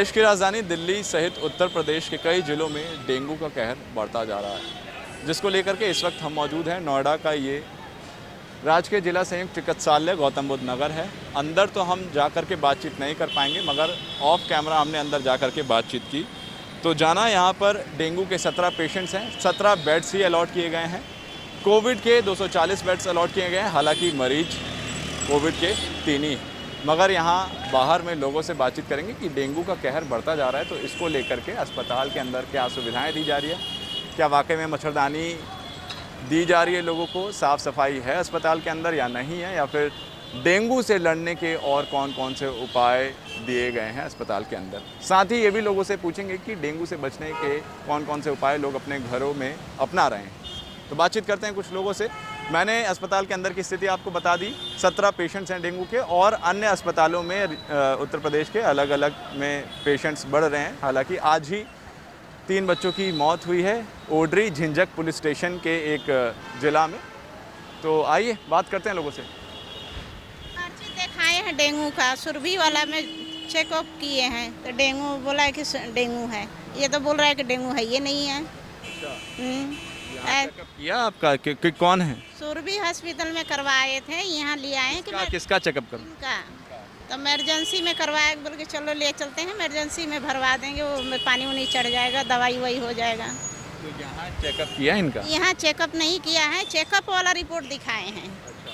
देश की राजधानी दिल्ली सहित उत्तर प्रदेश के कई जिलों में डेंगू का कहर बढ़ता जा रहा है, जिसको लेकर के इस वक्त हम मौजूद हैं। नोएडा का ये राजकीय जिला संयुक्त चिकित्सालय गौतम बुद्ध नगर है। अंदर तो हम जा कर के बातचीत नहीं कर पाएंगे, मगर ऑफ कैमरा हमने अंदर जा कर के बातचीत की तो जाना यहाँ पर डेंगू के 17 पेशेंट्स हैं। 17 बेड्स ही अलॉट किए गए हैं। कोविड के 240 बेड्स अलॉट किए गए हैं। हालांकि मरीज कोविड के 3 ही, मगर यहाँ बाहर में लोगों से बातचीत करेंगे कि डेंगू का कहर बढ़ता जा रहा है, तो इसको लेकर के अस्पताल के अंदर क्या सुविधाएं दी जा रही है, क्या वाकई में मच्छरदानी दी जा रही है लोगों को, साफ़ सफाई है अस्पताल के अंदर या नहीं है, या फिर डेंगू से लड़ने के और कौन कौन से उपाय दिए गए हैं अस्पताल के अंदर। साथ ही ये भी लोगों से पूछेंगे कि डेंगू से बचने के कौन कौन से उपाय लोग अपने घरों में अपना रहे हैं। तो बातचीत करते हैं कुछ लोगों से। मैंने अस्पताल के अंदर की स्थिति आपको बता दी। 17 पेशेंट्स हैं डेंगू के, और अन्य अस्पतालों में उत्तर प्रदेश के अलग अलग में पेशेंट्स बढ़ रहे हैं। हालांकि आज ही 3 बच्चों की मौत हुई है ओडरी झिंझक पुलिस स्टेशन के एक ज़िला में। तो आइए बात करते हैं लोगों से। पर्ची दिखाए हैं डेंगू का, सुरभि वाला में चेकअप किए हैं तो डेंगू बोला है कि डेंगू है। ये तो बोल रहा है कि डेंगू है, ये नहीं है। चेकअप किया आपका कि कौन है? सुरभि हॉस्पिटल में करवाए थे, यहाँ ले आए कि किसका चेकअप करूं? इनका तो इमरजेंसी में करवाए, बोल के चलो ले चलते हैं, इमरजेंसी में भरवा देंगे, वो पानी वानी चढ़ जाएगा, दवाई वही हो जाएगा। तो यहाँ चेकअप किया इनका? यहाँ चेकअप नहीं किया है, चेकअप वाला रिपोर्ट दिखाए हैं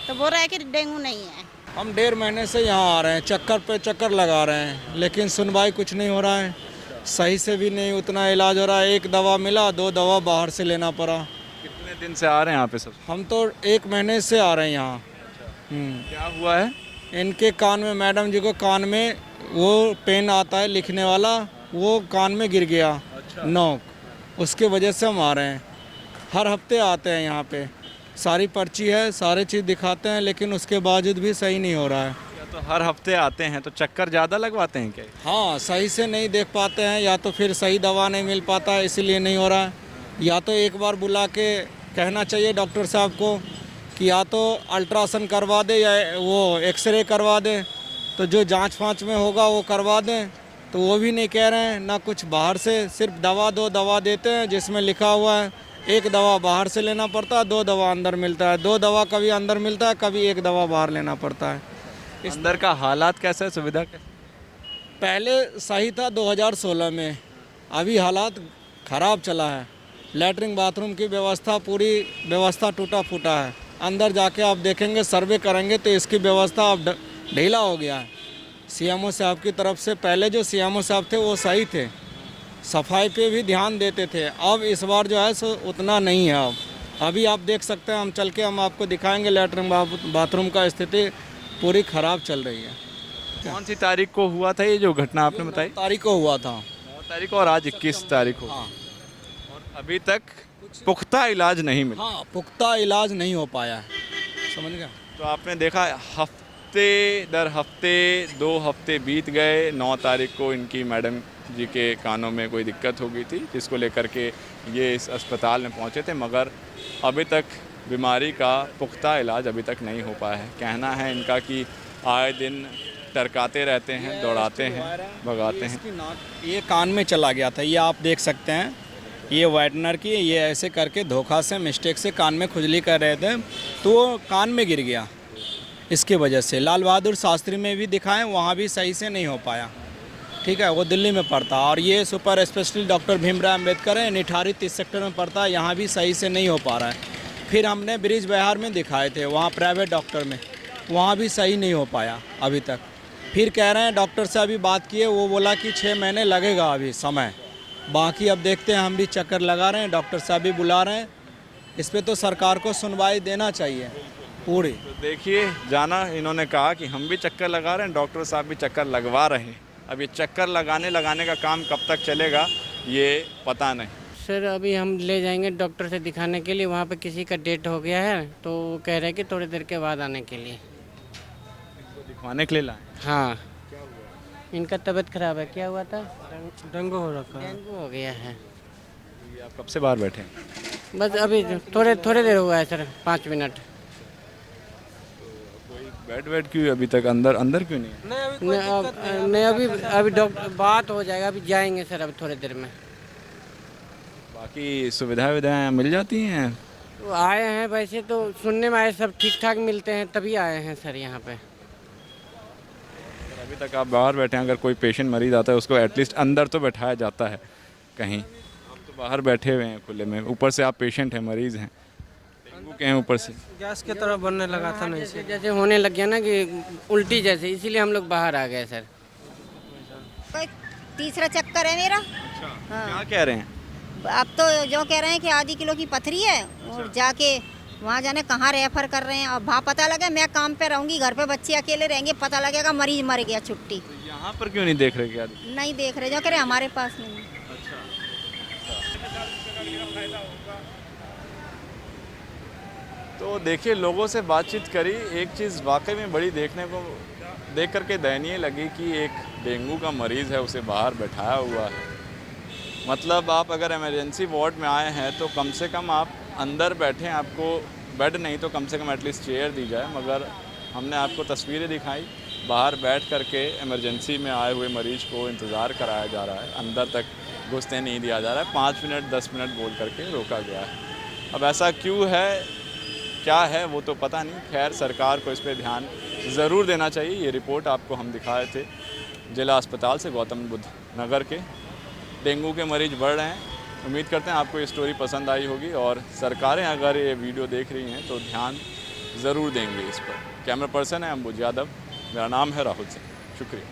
तो बोल रहा है कि डेंगू नहीं है। हम 1.5 महीने से यहाँ आ रहे हैं, चक्कर पे चक्कर लगा रहे हैं, लेकिन सुनवाई कुछ नहीं हो रहा है, सही से भी नहीं उतना इलाज हो रहा है। 1 दवा मिला, 2 दवा बाहर से लेना पड़ा। कितने दिन से आ रहे हैं यहाँ पे सब? हम तो 1 महीने से आ रहे हैं यहाँ। क्या हुआ है? इनके कान में, मैडम जी को कान में वो पेन आता है लिखने वाला, वो कान में गिर गया। नोक, उसके वजह से हम आ रहे हैं। हर हफ्ते आते हैं यहाँ पे, सारी पर्ची है, सारी चीज़ दिखाते हैं, लेकिन उसके बावजूद भी सही नहीं हो रहा है। या तो हर हफ्ते आते हैं तो चक्कर ज़्यादा लगवाते हैं क्या? हाँ, सही से नहीं देख पाते हैं, या तो फिर सही दवा नहीं मिल पाता है इसलिए नहीं हो रहा है। या तो एक बार बुला के कहना चाहिए डॉक्टर साहब को कि या तो अल्ट्रासाउंड करवा दे या वो एक्सरे करवा दे, तो जो जांच फांच में होगा वो करवा दें, तो वो भी नहीं कह रहे हैं। ना कुछ बाहर से, सिर्फ दवा 2 दवा देते हैं जिसमें लिखा हुआ है 1 दवा बाहर से लेना पड़ता है, 2 दवा अंदर मिलता है। 2 दवा कभी अंदर मिलता है, कभी 1 दवा बाहर लेना पड़ता है। अंदर का हालात कैसा है, सुविधा कैसा? पहले सही था 2016 में, अभी हालात ख़राब चला है। लैट्रिन बाथरूम की व्यवस्था, पूरी व्यवस्था टूटा फूटा है। अंदर जाके आप देखेंगे, सर्वे करेंगे तो इसकी व्यवस्था अब ढीला हो गया है। सीएमओ साहब की तरफ से, पहले जो सीएमओ साहब थे वो सही थे, सफाई पे भी ध्यान देते थे। अब इस बार जो है सो उतना नहीं है। अब अभी आप देख सकते हैं, हम चल के हम आपको दिखाएंगे, लैट्रिन बाथरूम का स्थिति पूरी ख़राब चल रही है। कौन सी तारीख को हुआ था ये जो घटना आपने बताई? 9 तारीख को हुआ था। 9 तारीख को, और आज 21 तारीख को। हाँ, और अभी तक पुख्ता इलाज नहीं मिला। हाँ, पुख्ता इलाज नहीं हो पाया है, समझ गया। तो आपने देखा हफ्ते दर हफ्ते 2 हफ्ते बीत गए। 9 तारीख को इनकी मैडम जी के कानों में कोई दिक्कत हो गई थी, जिसको लेकर के ये इस अस्पताल में पहुंचे थे, मगर अभी तक बीमारी का पुख्ता इलाज अभी तक नहीं हो पाया है। कहना है इनका कि आए दिन टरकाते रहते हैं, दौड़ाते हैं, भगाते हैं। ये कान में चला गया था, ये आप देख सकते हैं, ये वाइटनर की, ये ऐसे करके धोखा से, मिस्टेक से कान में खुजली कर रहे थे तो वो कान में गिर गया। इसकी वजह से लाल बहादुर शास्त्री में भी दिखाएं, वहाँ भी सही से नहीं हो पाया। ठीक है, वो दिल्ली में पड़ता, और ये super specialist doctor Bhimrao Ambedkar है, निठारी 30 सेक्टर में पड़ता है, यहाँ भी सही से नहीं हो पा रहा है। फिर हमने ब्रिज बिहार में दिखाए थे, वहाँ प्राइवेट डॉक्टर में, वहाँ भी सही नहीं हो पाया अभी तक। फिर कह रहे हैं, डॉक्टर से अभी बात किए, वो बोला कि 6 महीने लगेगा अभी समय। बाकी अब देखते हैं, हम भी चक्कर लगा रहे हैं, डॉक्टर साहब भी बुला रहे हैं। इस पे तो सरकार को सुनवाई देना चाहिए पूरी। तो देखिए, जाना इन्होंने कहा कि हम भी चक्कर लगा रहे हैं, डॉक्टर साहब भी चक्कर लगवा रहे हैं। अब ये चक्कर लगाने का काम कब तक चलेगा ये पता नहीं। सर अभी हम ले जाएंगे डॉक्टर से दिखाने के लिए, वहाँ पे किसी का डेट हो गया है तो वो कह रहे हैं कि थोड़ी देर के बाद आने के लिए। इनको दिखवाने के लिए लाए? हाँ, इनका तबीयत खराब है। क्या हुआ था? डेंगू हो रखा है। डेंगू हो गया है। ये आप कब से बाहर बैठे हैं? बस अभी थोड़े देर हुआ है सर, 5 मिनट। बेड वेड क्यों अभी तक अंदर क्यों नहीं है? नहीं अभी डॉक्टर बात हो जाएगा, अभी जाएंगे सर अभी थोड़ी देर में। बाकी सुविधाएं विधाएं मिल जाती हैं? तो आए हैं, वैसे तो सुनने में आए सब ठीक ठाक मिलते हैं तभी आए हैं सर यहाँ पे। अभी तक आप बाहर बैठे हैं, अगर कोई पेशेंट मरीज आता है उसको एटलीस्ट अंदर तो बैठाया जाता है कहीं, आप तो बाहर बैठे हुए हैं खुले में, ऊपर से आप पेशेंट हैं, मरीज़ हैं, डेंगू के हैं ऊपर से। गैस की तरह बनने लगा था नहीं से। जैसे होने लग गया ना कि उल्टी जैसे, इसीलिए हम लोग बाहर आ गए सर। कोई तीसरा चक्कर है मेरा। अच्छा, क्या कह रहे हैं? अब तो जो कह रहे हैं कि आधी किलो की पथरी है और जाके वहाँ जाने कहाँ रेफर कर रहे हैं। अब वहाँ पता लगे मैं काम पे रहूँगी, घर पे बच्चे अकेले रहेंगे, पता लगेगा मरीज मर गया, छुट्टी। तो यहाँ पर क्यों नहीं देख रहे क्या? नहीं देख रहे, जो कह रहे हमारे पास नहीं। तो देखिए, लोगों से बातचीत करी, एक चीज़ वाकई में बड़ी देखने को देख करके दयनीय लगी कि एक डेंगू का मरीज़ है, उसे बाहर बैठाया हुआ है। मतलब आप अगर इमरजेंसी वार्ड में आए हैं तो कम से कम आप अंदर बैठें, आपको बेड नहीं तो कम से कम एटलीस्ट चेयर दी जाए, मगर हमने आपको तस्वीरें दिखाई, बाहर बैठ करके इमरजेंसी में आए हुए मरीज को इंतज़ार कराया जा रहा है, अंदर तक घुसने नहीं दिया जा रहा है, 5 मिनट 10 मिनट बोल करके रोका गया है। अब ऐसा क्यों है, क्या है, वो तो पता नहीं। खैर, सरकार को इस पर ध्यान ज़रूर देना चाहिए। ये रिपोर्ट आपको हम दिखाए थे जिला अस्पताल से, गौतम बुद्ध नगर के। डेंगू के मरीज बढ़ रहे हैं। उम्मीद करते हैं आपको ये स्टोरी पसंद आई होगी और सरकारें अगर ये वीडियो देख रही हैं तो ध्यान ज़रूर देंगे इस पर। कैमरा पर्सन है अंबुज यादव, मेरा नाम है राहुल सिंह। शुक्रिया।